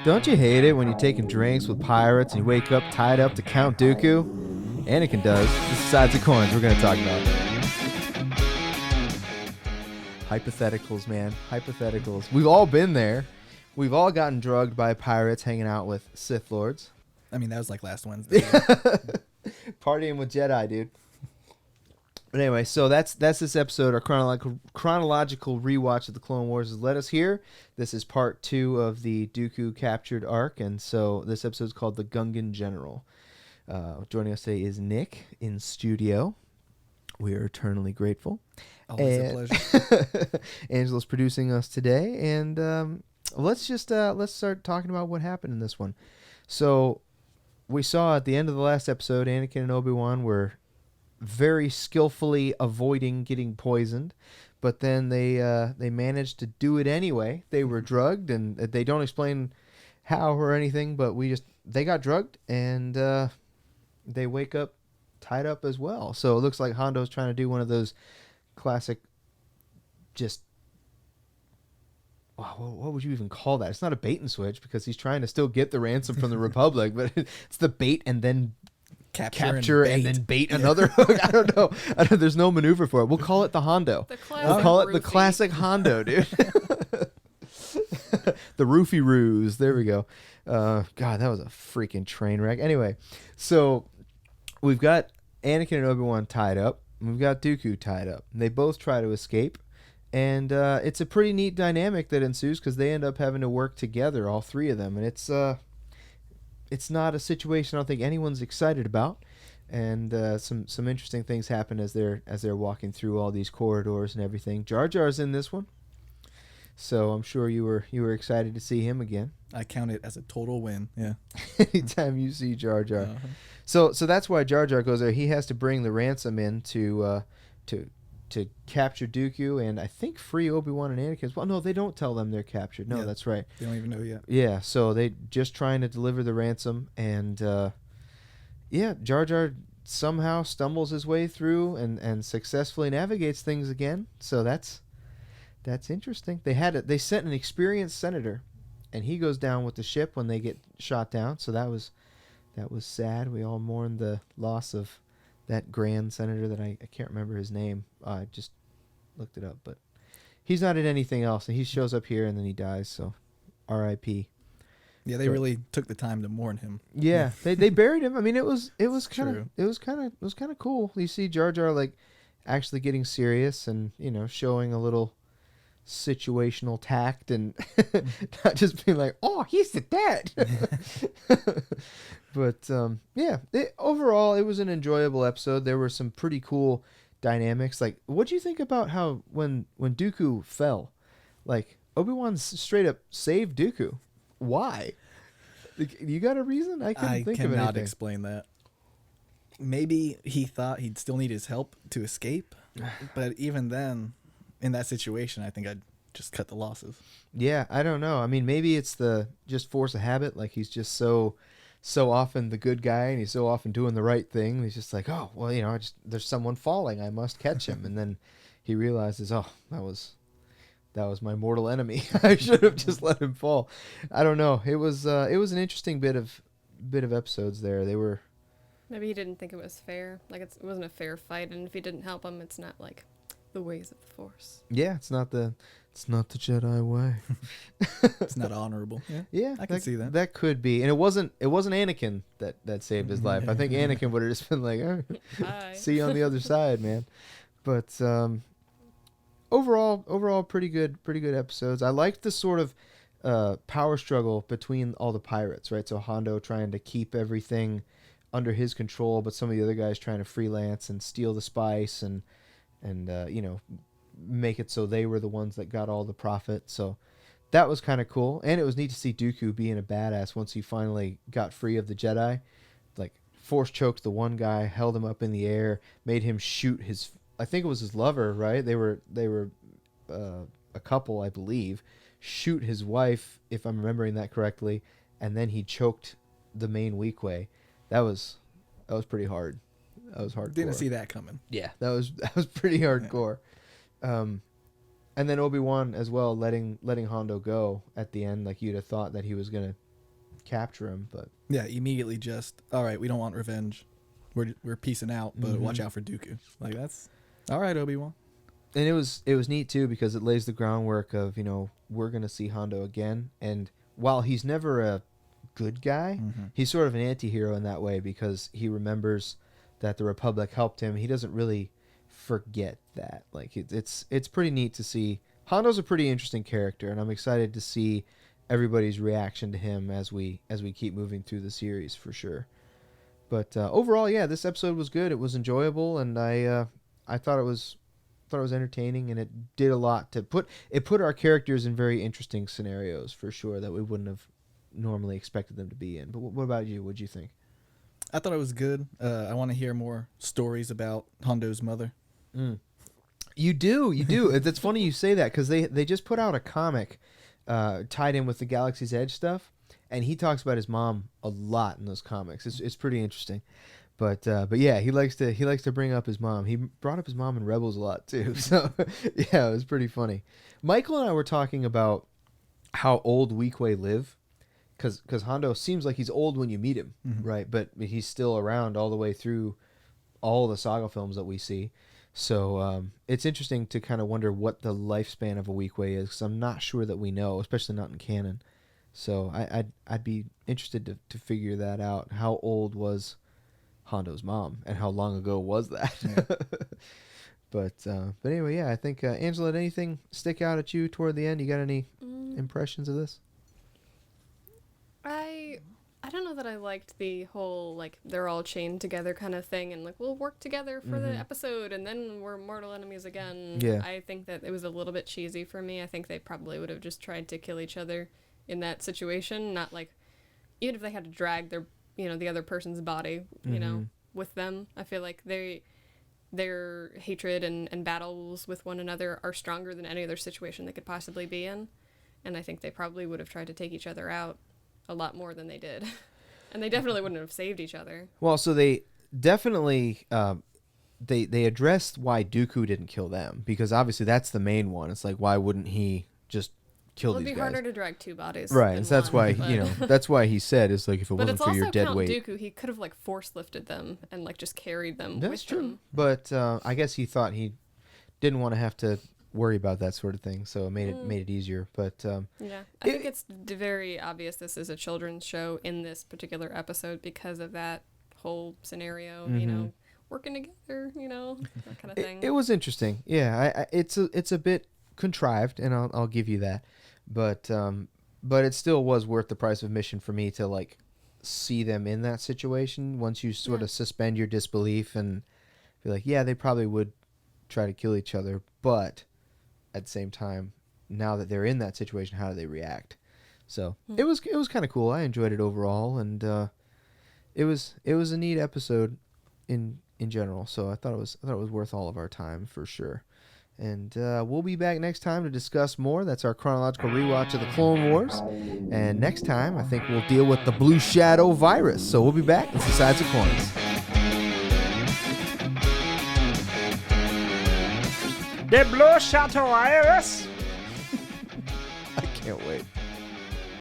Don't you hate it when you're taking drinks with pirates and you wake up tied up to Count Dooku? Anakin does. This is Sides of Coins we're going to talk about. Hypotheticals, man. Hypotheticals. We've all been there. We've all gotten drugged by pirates hanging out with Sith Lords. I mean, that was like last Wednesday. Partying with Jedi, dude. But anyway, so that's this episode. Our chronological rewatch of the Clone Wars has led us here. This is part 2 of the Dooku captured arc, and so this episode is called The Gungan General. Joining us today is Nick in studio. We are eternally grateful. Always a pleasure. Angela's producing us today, and let's start talking about what happened in this one. So we saw at the end of the last episode, Anakin and Obi Wan were very skillfully avoiding getting poisoned, but then they managed to do it anyway. They were drugged, and they don't explain how or anything, but they got drugged, and they wake up tied up as well. So it looks like Hondo's trying to do one of those classic, what would you even call that? It's not a bait and switch because he's trying to still get the ransom from the Republic, but it's the bait and then capture and then bait another hook. I don't know. There's no maneuver for it. We'll call it the Hondo. We'll call it the classic Hondo, dude. The roofie ruse. There we go. God, that was a freaking train wreck. Anyway, so we've got Anakin and Obi-Wan tied up. And we've got Dooku tied up. They both try to escape. And it's a pretty neat dynamic that ensues because they end up having to work together, all three of them. And it's not a situation I don't think anyone's excited about, and some interesting things happen as they're walking through all these corridors and everything. Jar Jar's in this one, so I'm sure you were excited to see him again. I count it as a total win. Yeah. Anytime you see Jar Jar, so that's why Jar Jar goes there. He has to bring the ransom in to capture Dooku and I think free Obi-Wan and Anakin as well. No, they don't tell them they're captured. No, that's right. They don't even know yet. Yeah, so they just trying to deliver the ransom, and Jar Jar somehow stumbles his way through and successfully navigates things again. So that's interesting. They sent an experienced senator, and he goes down with the ship when they get shot down. So that was sad. We all mourned the loss of that grand senator that I can't remember his name. I just looked it up, but he's not in anything else, and he shows up here and then he dies. So, R.I.P. Yeah, they really took the time to mourn him. Yeah, they buried him. I mean, it was kind of cool. You see Jar Jar like actually getting serious and showing a little situational tact and not just being like, oh, he's the dad. But overall it was an enjoyable episode. There were some pretty cool dynamics. Like, what do you think about how when Dooku fell, like Obi-Wan straight up saved Dooku? Why? Like, you got a reason? I couldn't think of anything. I cannot explain that. Maybe he thought he'd still need his help to escape, but even then, in that situation, I think I'd just cut the losses. Yeah, I don't know. I mean, maybe it's the just force of habit. Like, he's just so often the good guy, and he's so often doing the right thing. He's just like, oh, well, there's someone falling. I must catch him. And then he realizes, oh, that was my mortal enemy. I should have just let him fall. I don't know. It was an interesting bit of episodes there. They were. Maybe he didn't think it was fair. Like, it wasn't a fair fight, and if he didn't help him, it's not like the ways of the Force. Yeah, it's not the Jedi way. It's not honorable. Yeah, I can see that. That could be, and it wasn't Anakin that saved his life. I think Anakin would have just been like, see you on the other side, man. But overall, pretty good episodes. I liked the sort of power struggle between all the pirates, right? So Hondo trying to keep everything under his control, but some of the other guys trying to freelance and steal the spice and make it so they were the ones that got all the profit. So that was kind of cool, and it was neat to see Dooku being a badass once he finally got free of the Jedi. Like, force choked the one guy, held him up in the air, made him shoot I think it was his lover, right? They were a couple, I believe. Shoot his wife, if I'm remembering that correctly, and then he choked the main Weequay. That was pretty hard. That was hardcore. Didn't see that coming. Yeah, that was pretty hardcore. Yeah. And then Obi-Wan as well, letting Hondo go at the end. Like, you'd have thought that he was gonna capture him. But yeah, immediately just, all right, we don't want revenge. We're peacing out, but watch out for Dooku. Like, that's all right, Obi-Wan. And it was neat too because it lays the groundwork of, we're gonna see Hondo again, and while he's never a good guy, he's sort of an anti-hero in that way because he remembers that the Republic helped him. He doesn't really forget that. Like, it's pretty neat to see. Hondo's a pretty interesting character, and I'm excited to see everybody's reaction to him as we keep moving through the series for sure. But overall, yeah, this episode was good. It was enjoyable, and I thought it was entertaining, and it did a lot to put our characters in very interesting scenarios for sure that we wouldn't have normally expected them to be in. But what about you? What'd you think? I thought it was good. I want to hear more stories about Hondo's mother. You do. That's funny you say that because they just put out a comic tied in with the Galaxy's Edge stuff, and he talks about his mom a lot in those comics. It's pretty interesting. But yeah, he likes to bring up his mom. He brought up his mom in Rebels a lot too. So yeah, it was pretty funny. Michael and I were talking about how old Weequay live, because Hondo seems like he's old when you meet him, right? But he's still around all the way through all the saga films that we see. So it's interesting to kind of wonder what the lifespan of a Weequay is, because I'm not sure that we know, especially not in canon. So I'd be interested to figure that out. How old was Hondo's mom, and how long ago was that? Yeah. But anyway, yeah, I think Angela, did anything stick out at you toward the end? You got any impressions of this? I don't know that I liked the whole, like, they're all chained together kind of thing, and, like, we'll work together for the episode, and then we're mortal enemies again. Yeah. I think that it was a little bit cheesy for me. I think they probably would have just tried to kill each other in that situation, not, like, even if they had to drag their, the other person's body, with them. I feel like their hatred and battles with one another are stronger than any other situation they could possibly be in, and I think they probably would have tried to take each other out a lot more than they did. And they definitely wouldn't have saved each other. Well, so they definitely they addressed why Dooku didn't kill them, because obviously that's the main one. It's like, why wouldn't he just kill these guys? It'd be harder to drag two bodies. Right, so that's why that's why he said, it's like, if it wasn't for your dead weight. But it's also Count Dooku. He could have, like, force lifted them and, like, just carried them that's with true. him. But I guess he thought he didn't want to have to worry about that sort of thing, so it made it easier. But yeah, I think it's very obvious this is a children's show in this particular episode because of that whole scenario. Working together, that kind of thing. It was interesting. Yeah, it's a bit contrived, and I'll give you that. But it still was worth the price of admission for me to, like, see them in that situation. Once you sort of suspend your disbelief and be like, yeah, they probably would try to kill each other, but at the same time, now that they're in that situation, how do they react? So it was kind of cool. I enjoyed it overall, and it was a neat episode in general. So I thought it was worth all of our time for sure. And we'll be back next time to discuss more. That's our chronological rewatch of the Clone Wars. And next time, I think we'll deal with the Blue Shadow virus. So we'll be back with the Sides of Coins. The Blue Shadow virus. I can't wait.